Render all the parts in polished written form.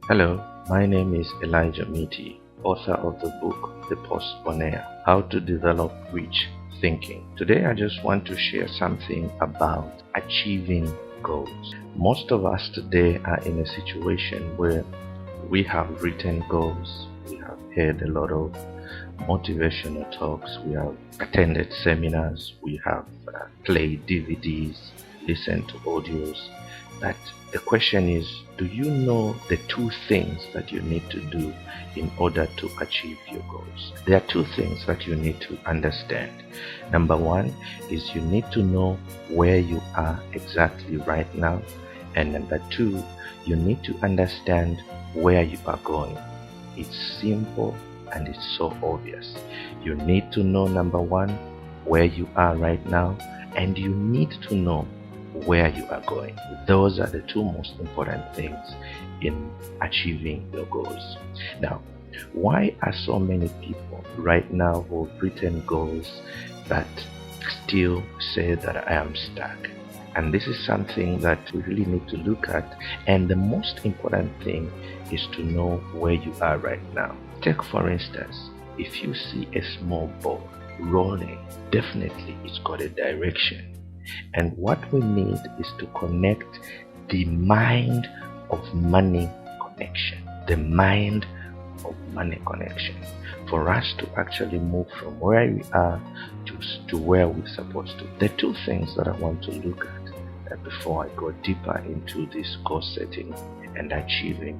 Hello, my name is Elijah Miti, author of the book The Postponer, How to Develop Rich Thinking. Today I just want to share something about achieving goals. Most of us today are in a situation where we have written goals, we have heard a lot of motivational talks, we have attended seminars, we have played DVDs, listened to audios. But the question is, do you know the two things that you need to do in order to achieve your goals? There are two things that you need to understand. Number one is you need to know where you are exactly right now. And number two, you need to understand where you are going. It's simple and it's so obvious. You need to know, number one, where you are right now, and you need to know where you are going. Those are the two most important things in achieving your goals. Now, why are so many people right now who've written goals but still say that I am stuck? And this is something that we really need to look at. And the most important thing is to know where you are right now. Take, for instance, if you see a small ball rolling, definitely it's got a direction. And what we need is to connect the mind of money connection. The mind of money connection. For us to actually move from where we are to where we're supposed to. The two things that I want to look at before I go deeper into this goal setting and achieving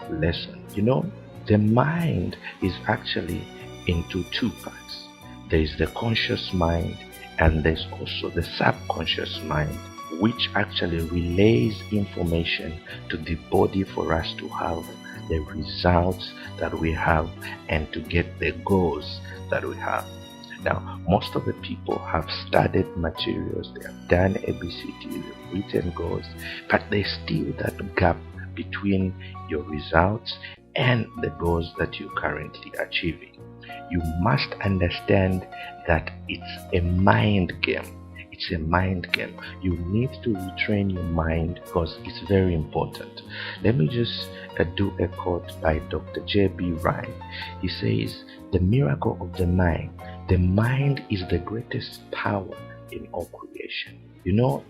lesson. The mind is actually into two parts. There is the conscious mind, and there's also the subconscious mind, which actually relays information to the body for us to have the results that we have and to get the goals that we have. Now, most of the people have studied materials, they have done ABCD, they've written goals, but there's still that gap between your results and the goals that you're currently achieving. You must understand that it's a mind game. It's a mind game. You need to retrain your mind because it's very important. Let me just do a quote by Dr. J.B. Ryan. He says, "The miracle of the mind is the greatest power in all creation."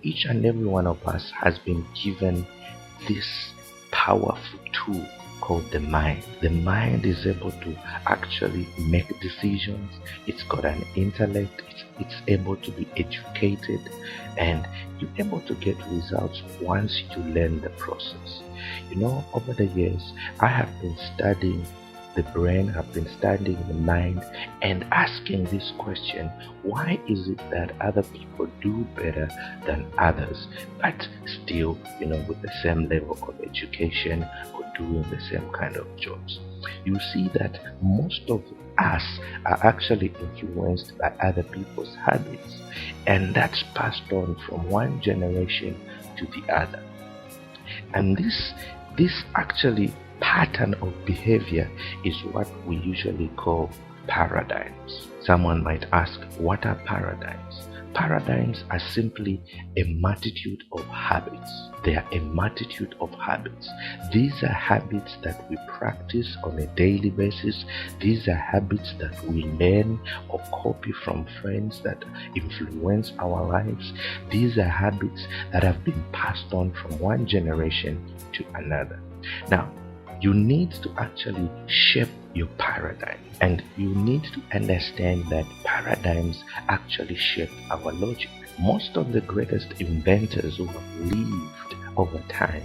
Each and every one of us has been given this powerful tool called the mind. The mind is able to actually make decisions. It's got an intellect. It's able to be educated, and you're able to get results once you learn the process. Over the years, I have been studying the brain, I've been studying the mind and asking this question: why is it that other people do better than others, but still, with the same level of education or doing the same kind of jobs? You see that most of us are actually influenced by other people's habits, and that's passed on from one generation to the other. And this actually pattern of behavior is what we usually call paradigms. Someone might ask, what are paradigms? Paradigms are simply a multitude of habits. They are a multitude of habits. These are habits that we practice on a daily basis. These are habits that we learn or copy from friends that influence our lives. These are habits that have been passed on from one generation to another. Now, you need to actually shape your paradigm, and you need to understand that paradigms actually shape our logic. Most of the greatest inventors who have lived over time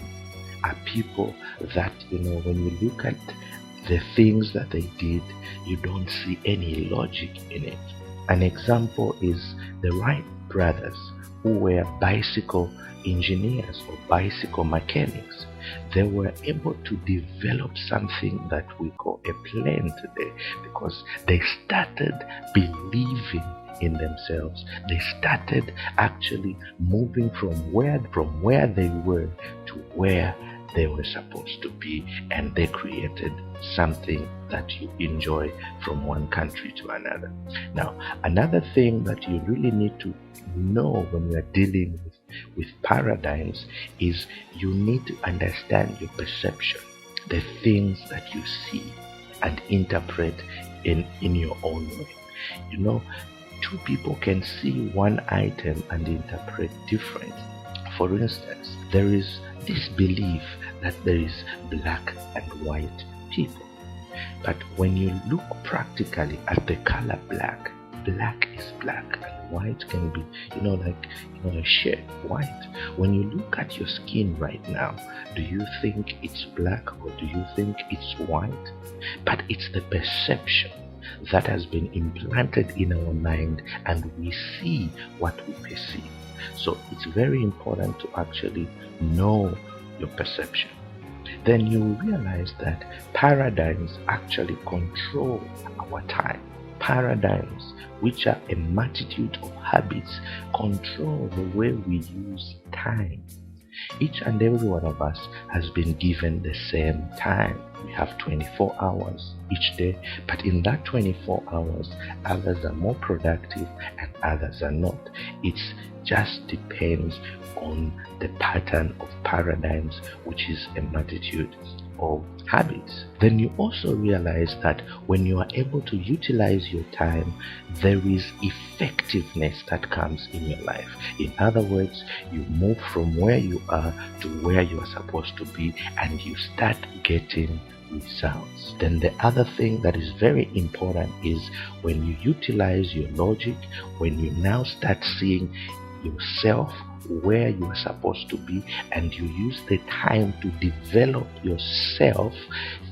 are people that, when you look at the things that they did, you don't see any logic in it. An example is the Wright brothers, who were bicycle engineers or bicycle mechanics. They were able to develop something that we call a plane today because they started believing in themselves. They started actually moving from where they were to where they were supposed to be, and they created something that you enjoy from one country to another. Now, another thing that you really need to know when you are dealing with paradigms is you need to understand your perception. the things that you see and interpret in your own way. You know, two people can see one item and interpret differently. For instance, there is this belief that there is black and white people. But when you look practically at the color black, black is black and white can be, like, a shade white. When you look at your skin right now, do you think it's black or do you think it's white? But it's the perception that has been implanted in our mind, and we see what we perceive. So it's very important to actually know your perception. Then you realize that paradigms actually control our time. Paradigms, which are a multitude of habits, control the way we use time. Each and every one of us has been given the same time. We have 24 hours each day, but in that 24 hours, others are more productive and others are not. It just depends on the pattern of paradigms, which is a multitude of habits. Then you also realize that when you are able to utilize your time, there is effectiveness that comes in your life. In other words, you move from where you are to where you are supposed to be, and you start getting results. Then the other thing that is very important is when you utilize your logic, when you now start seeing yourself where you are supposed to be, and you use the time to develop yourself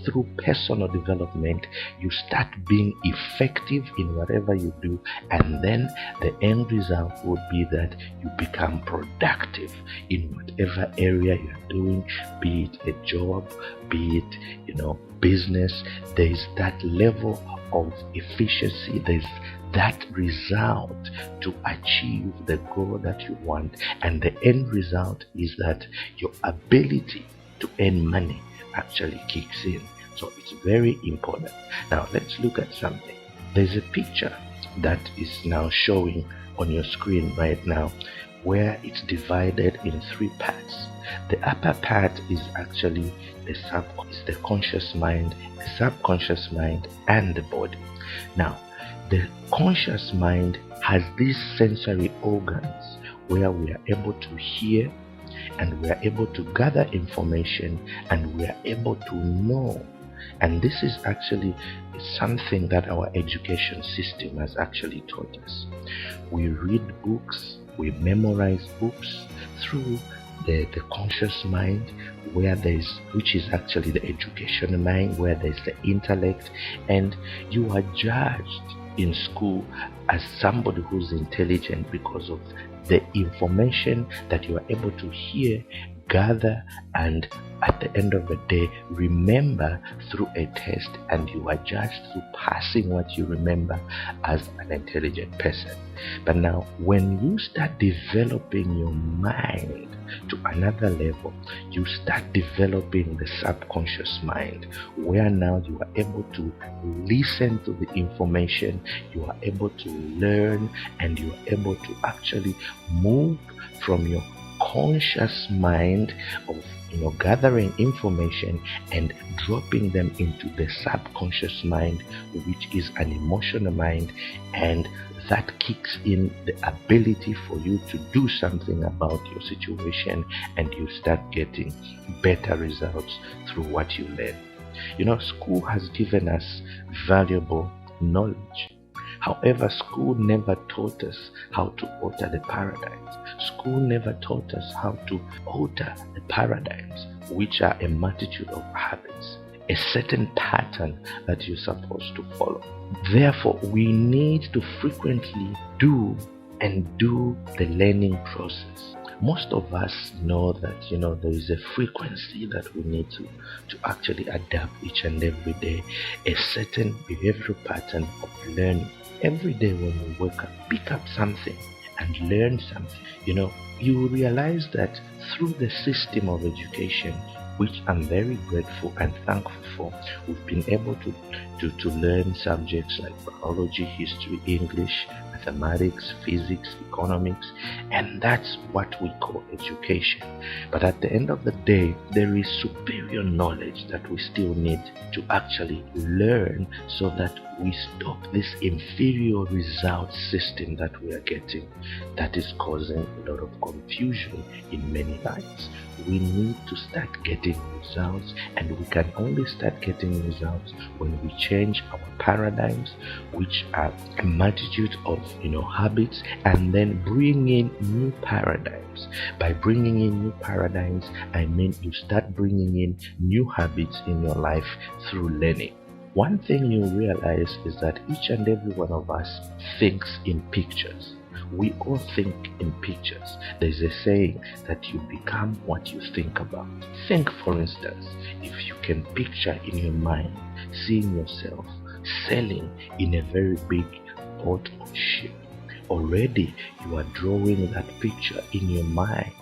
through personal development, you start being effective in whatever you do, and then the end result would be that you become productive in whatever area you are doing, be it a job, be it business. There is that level of efficiency, there's that result to achieve the goal that you want, and the end result is that your ability to earn money actually kicks in. So it's very important. Now let's look at something. There's a picture that is now showing on your screen right now, where it's divided in three parts. The upper part is actually the conscious mind, the subconscious mind, and the body. Now, the conscious mind has these sensory organs where we are able to hear, and we are able to gather information, and we are able to know. And this is actually something that our education system has actually taught us. We read books, we memorize books through the conscious mind, which is actually the education mind, where there's the intellect, and you are judged in school as somebody who's intelligent because of the information that you are able to hear, gather, and at the end of the day remember through a test, and you are judged through passing what you remember as an intelligent person. But now when you start developing your mind to another level, you start developing the subconscious mind, where now you are able to listen to the information, you are able to learn, and you are able to actually move from your conscious mind of gathering information and dropping them into the subconscious mind, which is an emotional mind, and that kicks in the ability for you to do something about your situation, and you start getting better results through what you learn. School has given us valuable knowledge. However, school never taught us how to alter the paradigms. School never taught us how to alter the paradigms, which are a multitude of habits, a certain pattern that you're supposed to follow. Therefore, we need to frequently do the learning process. Most of us know that there is a frequency that we need to actually adapt each and every day, a certain behavioral pattern of learning. Every day when you wake up, pick up something and learn something. You will realize that through the system of education, which I'm very grateful and thankful for, we've been able to learn subjects like biology, history, English, mathematics, physics, economics, and that's what we call education. But at the end of the day, there is superior knowledge that we still need to actually learn so that we stop this inferior result system that we are getting that is causing a lot of confusion in many lives. We need to start getting results, and we can only start getting results when we change our paradigms, which are a multitude of habits, and then bring in new paradigms. By bringing in new paradigms, I mean you start bringing in new habits in your life through learning. One thing you realize is that each and every one of us thinks in pictures. We all think in pictures. There's a saying that you become what you think about. Think, for instance, if you can picture in your mind seeing yourself sailing in a very big boat or ship. Already you are drawing that picture in your mind,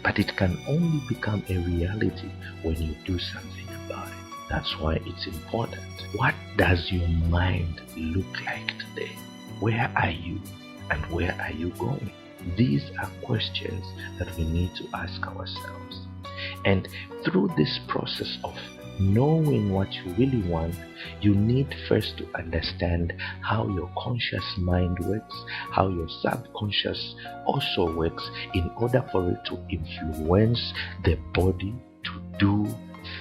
but it can only become a reality when you do something about it. That's why it's important. What does your mind look like today? Where are you and where are you going? These are questions that we need to ask ourselves. And through this process of knowing what you really want, you need first to understand how your conscious mind works, how your subconscious also works, in order for it to influence the body to do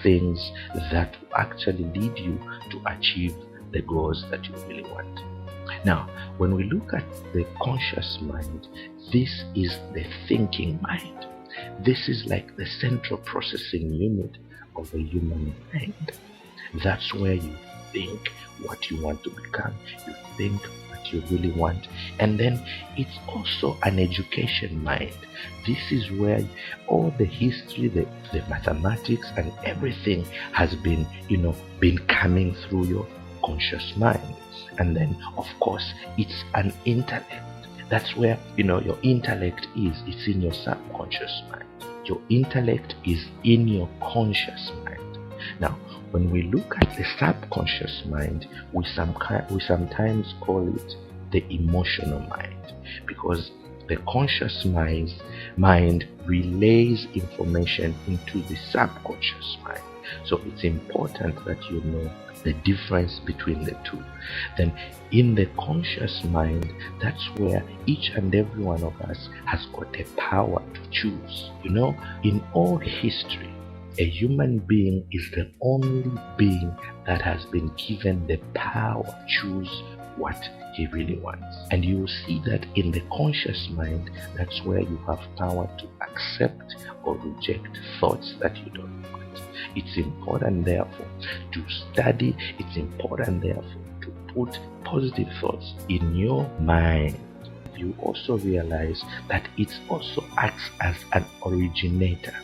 things that actually lead you to achieve the goals that you really want. Now, when we look at the conscious mind, this is the thinking mind. This is like the central processing unit of the human mind. That's where you think what you want to become, you think what you really want, and then it's also an education mind. This is where all the history, the mathematics and everything has been coming through your conscious mind. And then of course it's an intellect. That's where your intellect is. It's in your subconscious mind. Your intellect is in your conscious mind. Now, when we look at the subconscious mind, we sometimes call it the emotional mind, because the conscious mind relays information into the subconscious mind. So it's important that you know the difference between the two. Then in the conscious mind, that's where each and every one of us has got the power to choose. In all history, a human being is the only being that has been given the power to choose what he really wants. And you will see that in the conscious mind, that's where you have power to accept or reject thoughts that you don't want. It's important therefore to study. It's important therefore to put positive thoughts in your mind. You also realize that it also acts as an originator.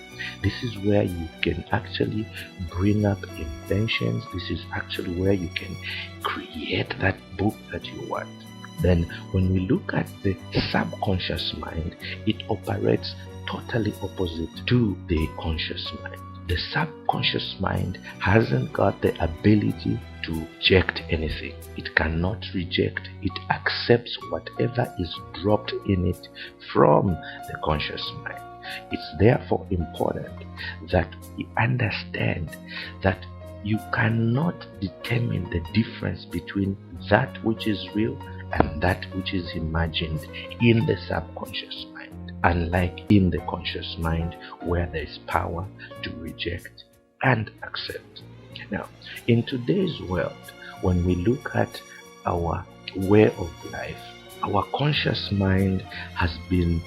This is where you can actually bring up inventions. This is actually where you can create that book that you want. Then when we look at the subconscious mind, it operates totally opposite to the conscious mind. The subconscious mind hasn't got the ability to reject anything. It cannot reject. It accepts whatever is dropped in it from the conscious mind. It's therefore important that you understand that you cannot determine the difference between that which is real and that which is imagined in the subconscious mind, unlike in the conscious mind where there is power to reject and accept. Now, in today's world, when we look at our way of life, our conscious mind has been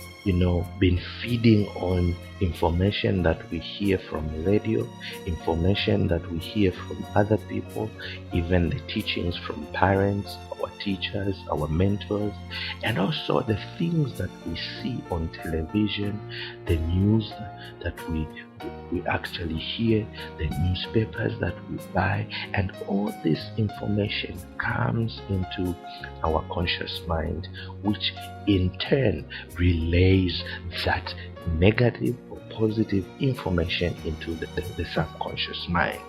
feeding on information that we hear from radio, information that we hear from other people, even the teachings from parents, our teachers, our mentors, and also the things that we see on television, the news that we actually hear, the newspapers that we buy, and all this information comes into our conscious mind, which in turn relays that negative or positive information into the subconscious mind.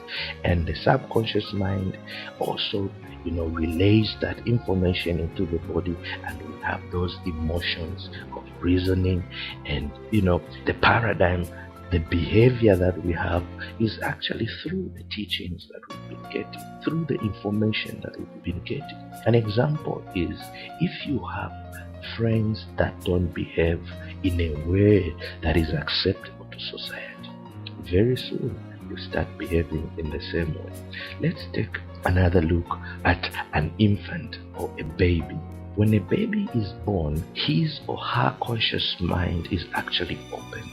And the subconscious mind also, relays that information into the body, and we have those emotions of reasoning. And the paradigm, the behavior that we have is actually through the teachings that we've been getting, through the information that we've been getting. An example is, if you have friends that don't behave in a way that is acceptable to society, very soon you start behaving in the same way. Let's take another look at an infant or a baby. When a baby is born, his or her conscious mind is actually open.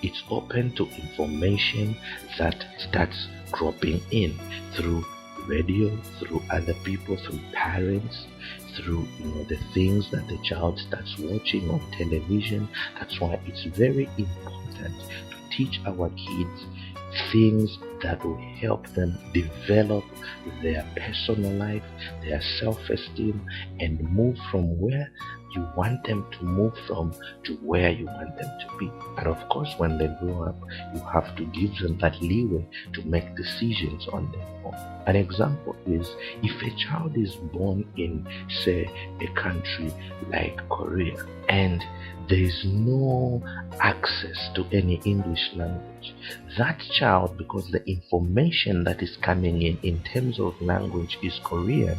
It's open to information that starts dropping in through radio, through other people, through parents, through the things that the child starts watching on television. That's why it's very important to teach our kids things that will help them develop their personal life, their self-esteem, and move from where you want them to move from to where you want them to be. And of course, when they grow up, you have to give them that leeway to make decisions on their own. An example is, if a child is born in, say, a country like Korea, and there is no access to any English language, that child, because the information that is coming in terms of language is Korean,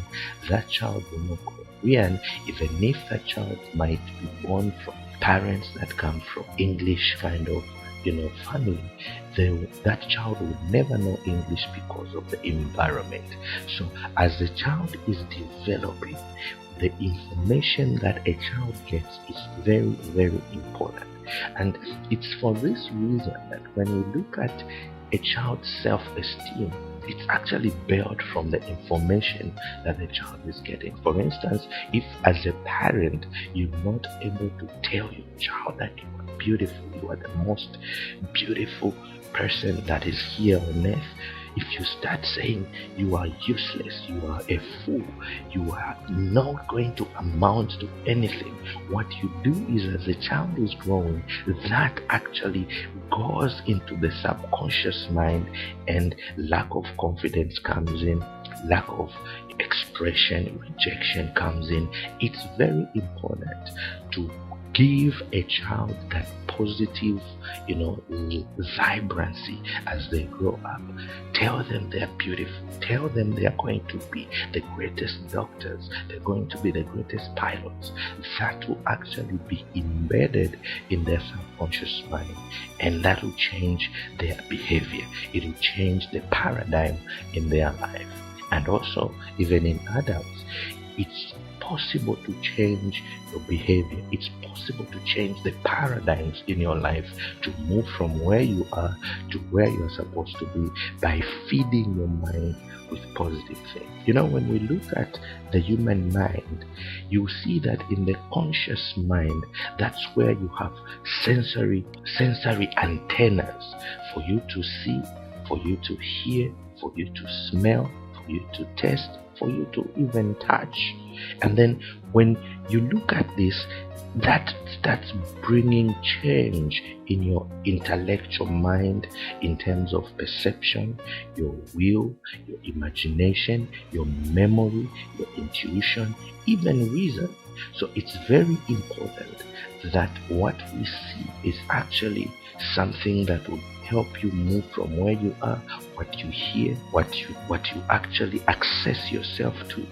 that child will know Korean, even if that child might be born from parents that come from English kind of family. That child will never know English because of the environment. So as the child is developing, the information that a child gets is very, very important. And it's for this reason that when we look at a child's self-esteem, it's actually built from the information that the child is getting. For instance, if as a parent you're not able to tell your child that you are beautiful, you are the most beautiful person that is here on earth, if you start saying you are useless, you are a fool, you are not going to amount to anything, what you do is, as the child is growing, that actually goes into the subconscious mind, and lack of confidence comes in, lack of expression, rejection comes in. It's very important to give a child that positive, vibrancy as they grow up. Tell them they are beautiful. Tell them they are going to be the greatest doctors. They're going to be the greatest pilots. That will actually be embedded in their subconscious mind, and that will change their behavior. It will change the paradigm in their life. And also, even in adults, it's possible to change your behavior. It's possible to change the paradigms in your life, to move from where you are to where you're supposed to be, by feeding your mind with positive things. When we look at the human mind, you see that in the conscious mind, that's where you have sensory antennas for you to see, for you to hear, for you to smell, for you to taste, for you to even touch. And then when you look at this, that starts bringing change in your intellectual mind in terms of perception, your will, your imagination, your memory, your intuition, even reason. So it's very important that what we see is actually something that will help you move from where you are, what you hear, what you actually access yourself to.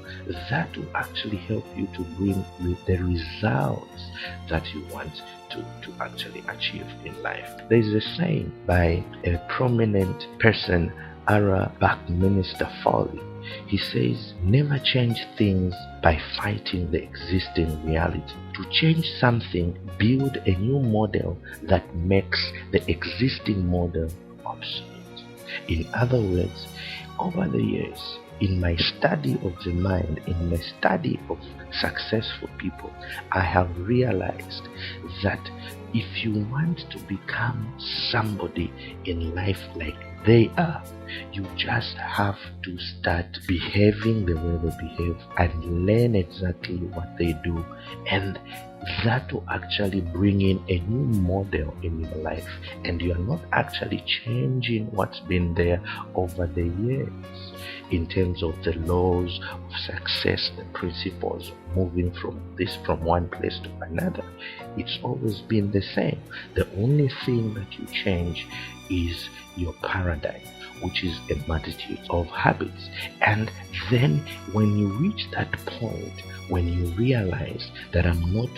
That will actually help you to bring the results that you want to actually achieve in life. There is a saying by a prominent person, Ara Buckminster Foley. He says, never change things by fighting the existing reality. To change something, build a new model that makes the existing model obsolete. In other words, over the years, in my study of the mind, in my study of successful people, I have realized that if you want to become somebody in life like they are, you just have to start behaving the way they behave and learn exactly what they do, and that will actually bring in a new model in your life, and you are not actually changing what's been there over the years in terms of the laws of success, the principles of moving from one place to another. It's always been the same. The only thing that you change is your paradigm, which is a multitude of habits. And then when you reach that point, when you realize that I'm not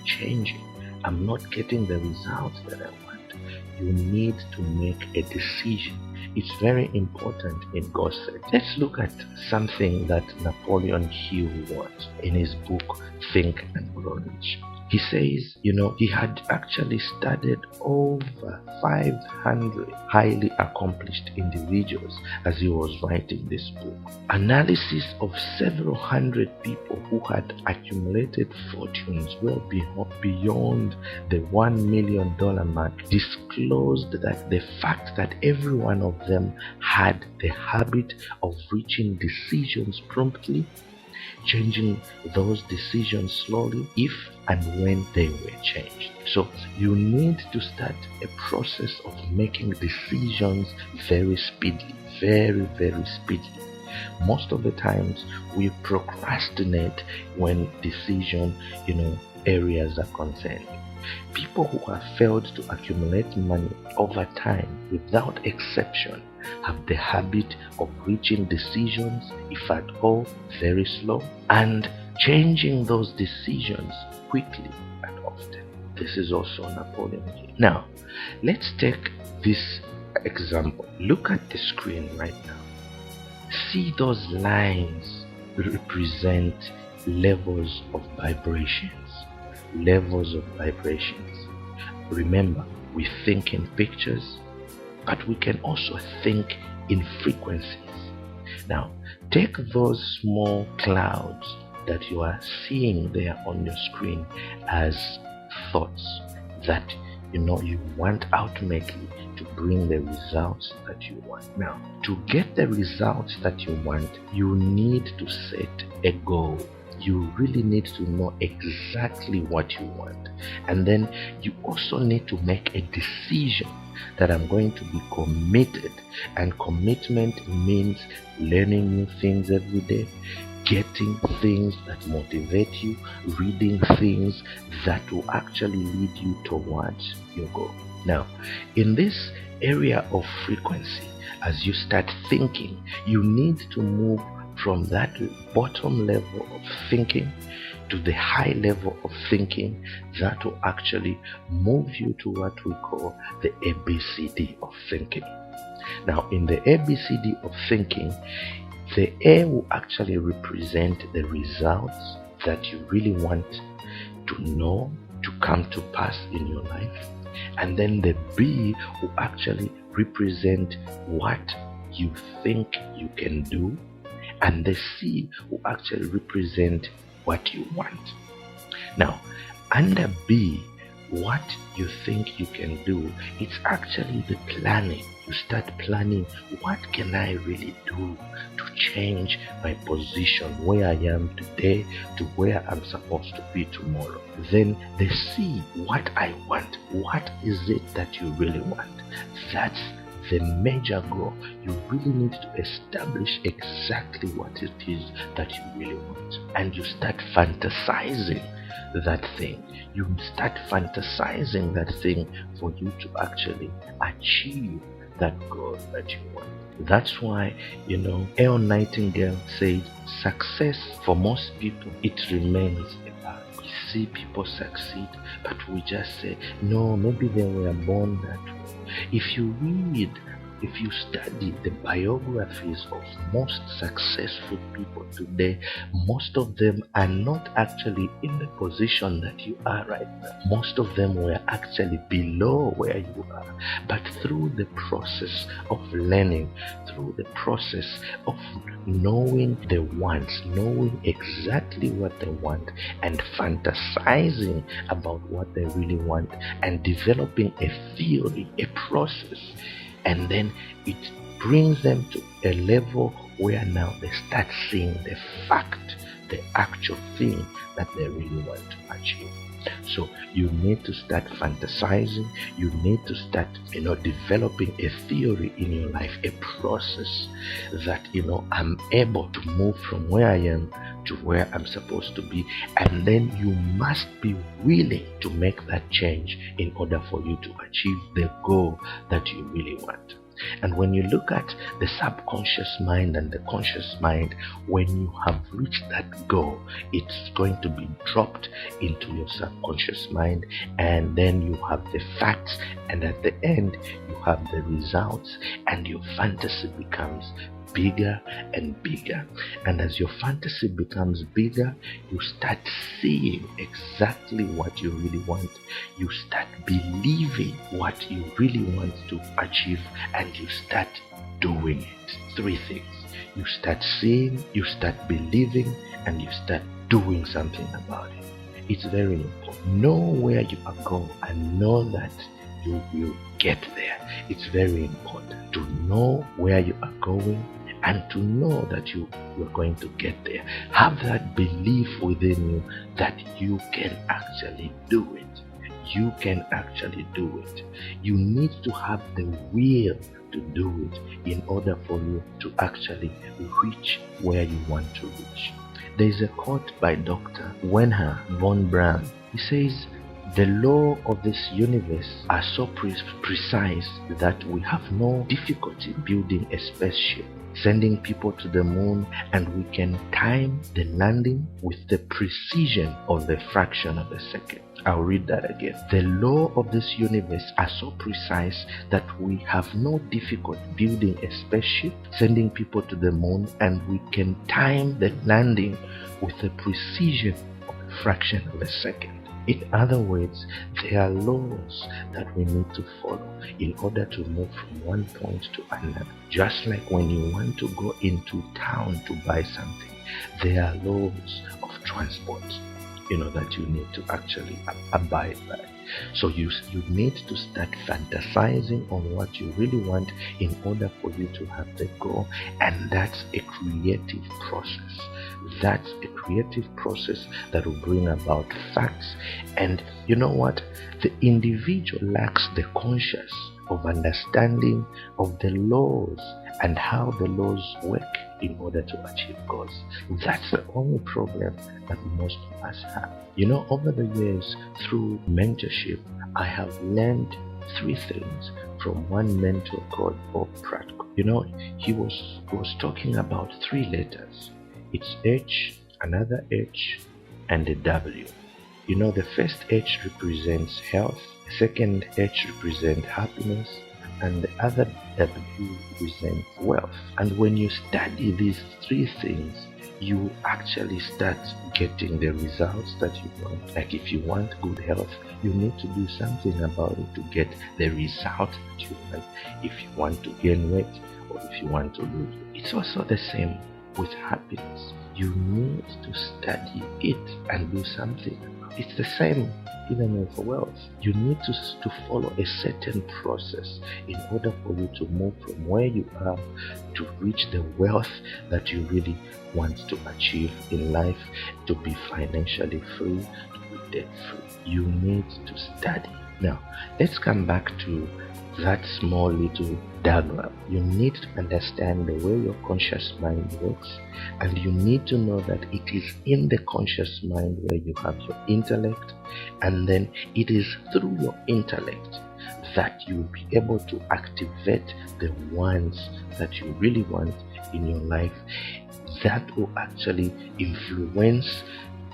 changing, I'm not getting the results that I want, you need to make a decision. It's very important in God's sight. Let's look at something that Napoleon Hill wrote in his book Think and Grow Rich. He says, he had actually studied over 500 highly accomplished individuals as he was writing this book. Analysis of several hundred people who had accumulated fortunes well beyond the $1 million mark disclosed that the fact that every one of them had the habit of reaching decisions promptly, changing those decisions slowly if and when they were changed. So you need to start a process of making decisions very speedily, very, very speedily. Most of the times we procrastinate when decision, areas are concerned. People who have failed to accumulate money over time, without exception, have the habit of reaching decisions, if at all, very slow, and changing those decisions quickly and often. This is also Napoleon Hill. Now, let's take this example. Look at the screen right now. See those lines represent levels of vibrations. Levels of vibrations. Remember, we think in pictures, but we can also think in frequencies. Now, take those small clouds that you are seeing there on your screen as thoughts that you want ultimately to bring the results that you want. Now, to get the results that you want, you need to set a goal. You really need to know exactly what you want. And then you also need to make a decision that I'm going to be committed. And commitment means learning new things every day, getting things that motivate you, reading things that will actually lead you towards your goal. Now, in this area of frequency, as you start thinking, you need to move from that bottom level of thinking to the high level of thinking that will actually move you to what we call the ABCD of thinking. Now, in the ABCD of thinking, the A will actually represent the results that you really want to know, to come to pass in your life. And then the B will actually represent what you think you can do. And the C will actually represent what you want. Now, under B, what you think you can do, it's actually the planning. You start planning, what can I really do to change my position where I am today to where I'm supposed to be tomorrow. Then the C, what I want. What is it that you really want? That's the major goal. You really need to establish exactly what it is that you really want. And you start fantasizing that thing. You start fantasizing that thing for you to actually achieve that goal that you want. That's why, Elle Nightingale said, success for most people, it remains about. We see people succeed, but we just say, no, maybe they were born that way. If you study the biographies of most successful people today, most of them are not actually in the position that you are right now. Most of them were actually below where you are. But through the process of learning, through the process of knowing the wants, knowing exactly what they want, and fantasizing about what they really want, and developing a theory, a process, and then it brings them to a level where now they start seeing the fact the actual thing that they really want to achieve. So you need to start fantasizing. You need to start, developing a theory in your life, a process that, I'm able to move from where I am to where I'm supposed to be. And then you must be willing to make that change in order for you to achieve the goal that you really want. And when you look at the subconscious mind and the conscious mind, when you have reached that goal, it's going to be dropped into your subconscious mind, and then you have the facts, and at the end you have the results, and your fantasy becomes bigger and bigger. And as your fantasy becomes bigger, you start seeing exactly what you really want. You start believing what you really want to achieve, and you start doing it. 3 things: you start seeing, you start believing, and you start doing something about it. It's very important. Know where you are going and know that you will get there. It's very important to know where you are going and to know that you're going to get there. Have that belief within you that you can actually do it. You can actually do it. You need to have the will to do it in order for you to actually reach where you want to reach. There is a quote by Dr. Wernher von Braun. He says, "The law of this universe are so precise that we have no difficulty building a spaceship, sending people to the moon, and we can time the landing with the precision of the fraction of a second." I'll read that again. "The law of this universe are so precise that we have no difficulty building a spaceship, sending people to the moon, and we can time the landing with the precision of a fraction of a second." In other words, there are laws that we need to follow in order to move from one point to another. Just like when you want to go into town to buy something, there are laws of transport, that you need to actually abide by. So you need to start fantasizing on what you really want in order for you to have the goal, and that's a creative process. That's a creative process that will bring about facts. And you know what? The individual lacks the conscious of understanding of the laws and how the laws work in order to achieve goals. That's the only problem that most of us have. Over the years, through mentorship, I have learned 3 things from one mentor called Bob Pratko. He was talking about 3 letters. It's H, another H, and a W. The first H represents health, the second H represents happiness, and the other W represents wealth. And when you study these 3 things, you actually start getting the results that you want. Like if you want good health, you need to do something about it to get the result that you want. If you want to gain weight, or if you want to lose weight. It's also the same with happiness. You need to study it and do something. It's the same even with wealth. You need to follow a certain process in order for you to move from where you are to reach the wealth that you really want to achieve in life, to be financially free, to be debt free. You need to study. Now, let's come back to that small little diagram. You need to understand the way your conscious mind works, and you need to know that it is in the conscious mind where you have your intellect, and then it is through your intellect that you'll be able to activate the ones that you really want in your life, that will actually influence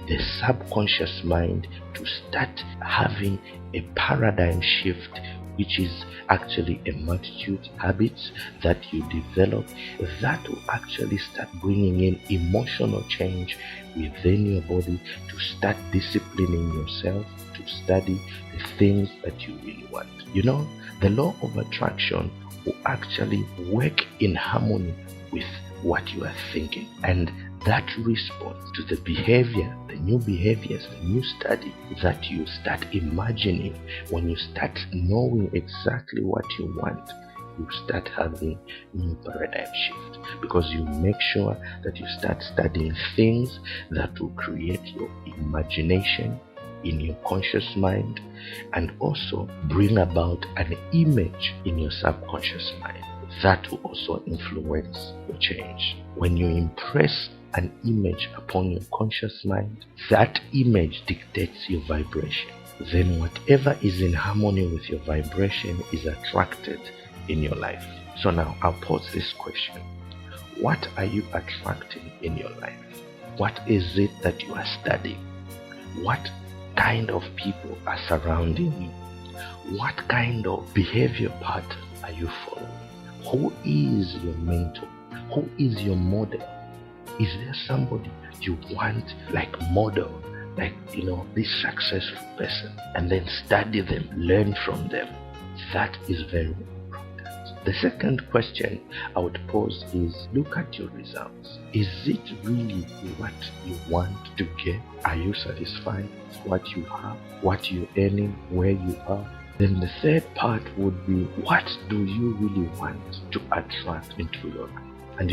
the subconscious mind to start having a paradigm shift, which is actually a multitude habits that you develop that will actually start bringing in emotional change within your body, to start disciplining yourself to study the things that you really want. The law of attraction will actually work in harmony with what you are thinking, and that response to the behavior, the new behaviors, the new study that you start imagining, when you start knowing exactly what you want, you start having new paradigm shift, because you make sure that you start studying things that will create your imagination in your conscious mind, and also bring about an image in your subconscious mind that will also influence your change. When you impress an image upon your conscious mind, that image dictates your vibration. Then whatever is in harmony with your vibration is attracted in your life. So now I'll pose this question. What are you attracting in your life? What is it that you are studying? What kind of people are surrounding you? What kind of behavior pattern are you following? Who is your mentor? Who is your model? Is there somebody you want like model, like this successful person, and then study them, learn from them? That is very important. The second question I would pose is, look at your results. Is it really what you want to get? Are you satisfied with what you have, what you're earning, where you are? Then the third part would be, what do you really want to attract into your life? And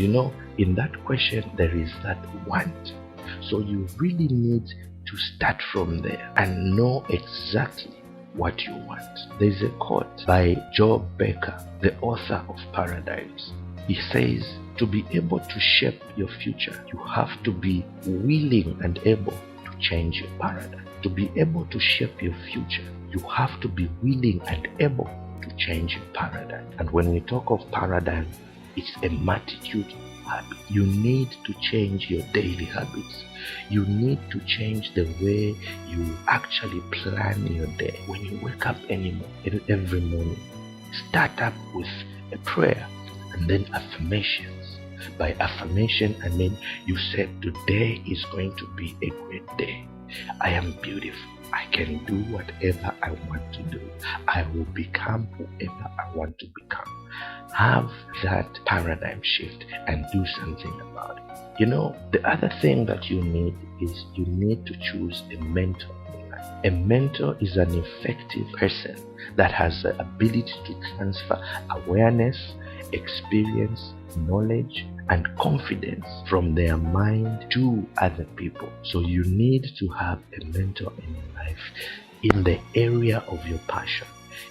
in that question, there is that want. So you really need to start from there and know exactly what you want. There's a quote by Joe Becker, the author of Paradigms. He says, to be able to shape your future, you have to be willing and able to change your paradigm. To be able to shape your future, you have to be willing and able to change your paradigm. And when we talk of paradigm, it's a multitude of habits. You need to change your daily habits. You need to change the way you actually plan your day. When you wake up every morning, start up with a prayer and then affirmations. By affirmation, I mean you said today is going to be a great day. I am beautiful. I can do whatever I want to do. I will become whoever I want to become. Have that paradigm shift and do something about it. The other thing that you need is you need to choose a mentor in life. A mentor is an effective person that has the ability to transfer awareness, experience, knowledge, and confidence from their mind to other people. So you need to have a mentor in your life in the area of your passion.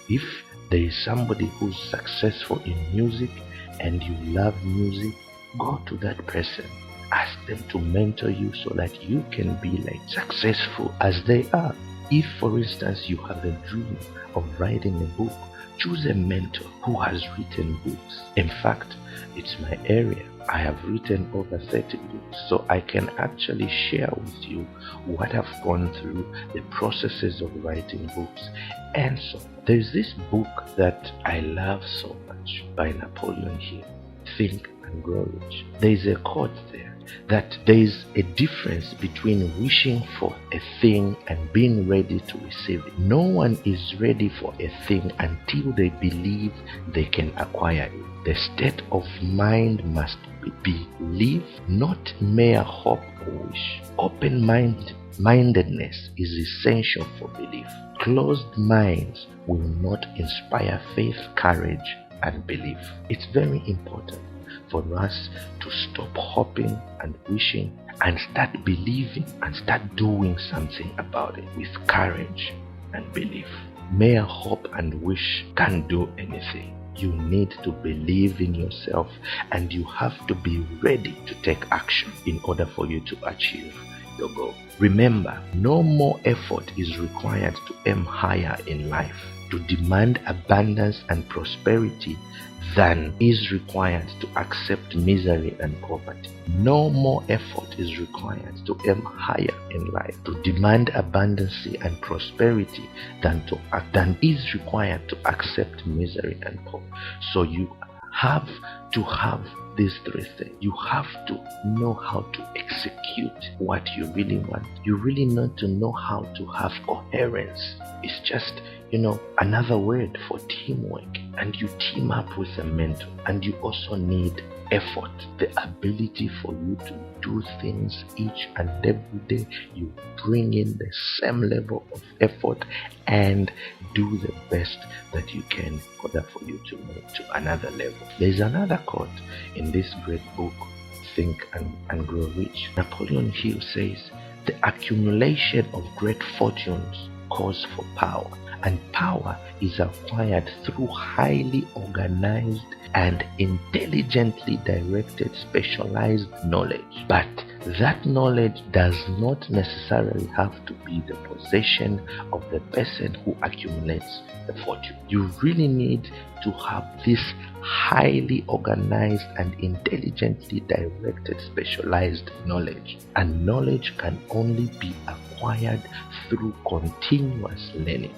If there is somebody who's successful in music and you love music, go to that person. Ask them to mentor you so that you can be like successful as they are. If, for instance, you have a dream of writing a book, choose a mentor who has written books. In fact, it's my area. I have written over 30 books, so I can actually share with you what I've gone through, the processes of writing books, and so on. There's this book that I love so much by Napoleon Hill, Think and Grow Rich. There's a quote there that there is a difference between wishing for a thing and being ready to receive it. No one is ready for a thing until they believe they can acquire it. The state of mind must be belief, not mere hope or wish. Open-mindedness is essential for belief. Closed minds will not inspire faith, courage, and belief. It's very important for us to stop hoping and wishing and start believing and start doing something about it with courage and belief. Mere hope and wish can't do anything. You need to believe in yourself, and you have to be ready to take action in order for you to achieve your goal. Remember, no more effort is required to aim higher in life, to demand abundance and prosperity than is required to accept misery and poverty. No more effort is required to aim higher in life, to demand abundance and prosperity than is required to accept misery and poverty. So you have to have these three things. You have to know how to execute what you really want. You really need to know how to have coherence. It's just, another word for teamwork. And you team up with a mentor. And you also need effort, the ability for you to do things each and every day. You bring in the same level of effort and do the best that you can in order for you to move to another level. There's another quote in this great book, Think and Grow Rich. Napoleon Hill says, the accumulation of great fortunes calls for power, and power is acquired through highly organized and intelligently directed specialized knowledge. But that knowledge does not necessarily have to be the possession of the person who accumulates the fortune. You really need to have this highly organized and intelligently directed specialized knowledge, and knowledge can only be acquired through continuous learning.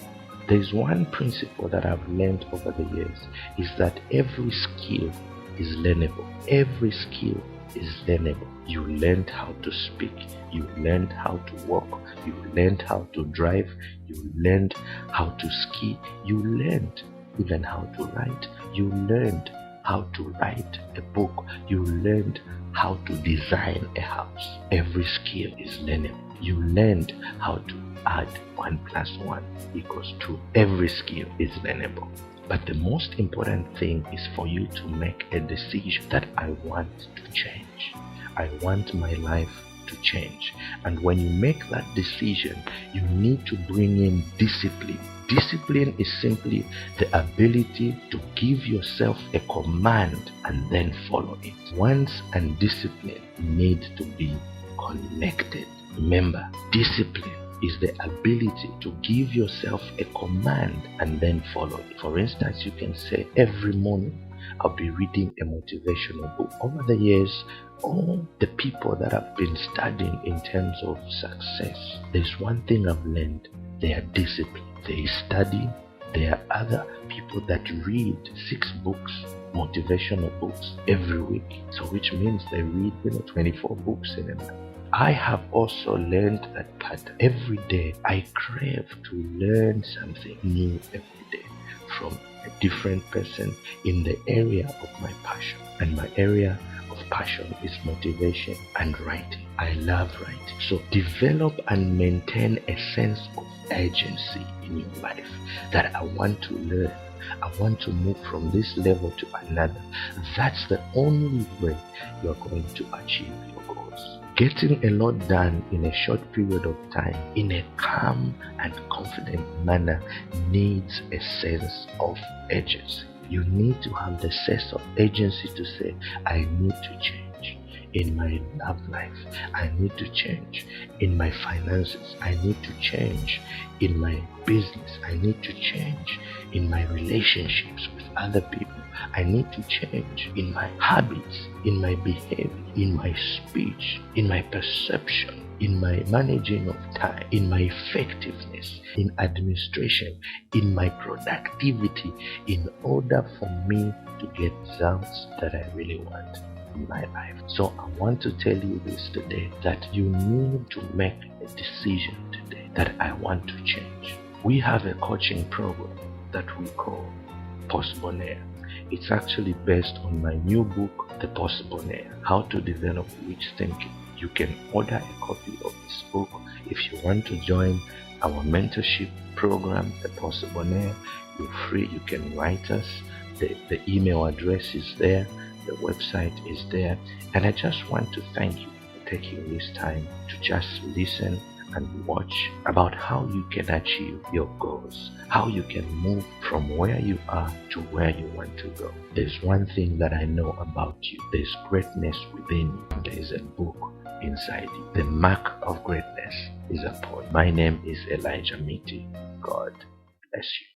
There's one principle that I've learned over the years, is that every skill is learnable. Every skill is learnable. You learned how to speak, you learned how to walk, you learned how to drive, you learned how to ski, you learned even how to write, you learned how to write a book, you learned how to design a house. Every skill is learnable. You learned how to add 1 + 1 = 2. Every skill is learnable. But the most important thing is for you to make a decision that I want to change. I want my life to change. And when you make that decision, you need to bring in discipline. Discipline is simply the ability to give yourself a command and then follow it. Once and discipline need to be connected. Remember, discipline is the ability to give yourself a command and then follow it. For instance, you can say, every morning I'll be reading a motivational book. Over the years, all the people that I've been studying in terms of success, there's one thing I've learned: they are disciplined. They study. There are other people that read 6 books, motivational books, every week. So which means they read 24 books in a month. I have also learned that pattern. Every day I crave to learn something new every day from a different person in the area of my passion. And my area of passion is motivation and writing. I love writing. So develop and maintain a sense of agency in your life, that I want to learn. I want to move from this level to another. That's the only way you're going to achieve your goals. Getting a lot done in a short period of time in a calm and confident manner needs a sense of agency. You need to have the sense of agency to say, I need to change in my love life. I need to change in my finances. I need to change in my business. I need to change in my relationships with other people. I need to change in my habits, in my behavior, in my speech, in my perception, in my managing of time, in my effectiveness, in administration, in my productivity, in order for me to get results that I really want in my life. So I want to tell you this today, that you need to make a decision today that I want to change. We have a coaching program that we call Postbonaire. It's actually based on my new book, The Postbonaire, How to Develop Rich Thinking. You can order a copy of this book. If you want to join our mentorship program, The Postbonaire, you're free. You can write us. The email address is there. The website is there. And I just want to thank you for taking this time to just listen and watch about how you can achieve your goals, how you can move from where you are to where you want to go. There's one thing that I know about you. There's greatness within you. There's a book inside you. The mark of greatness is upon you. My name is Elijah Miti. God bless you.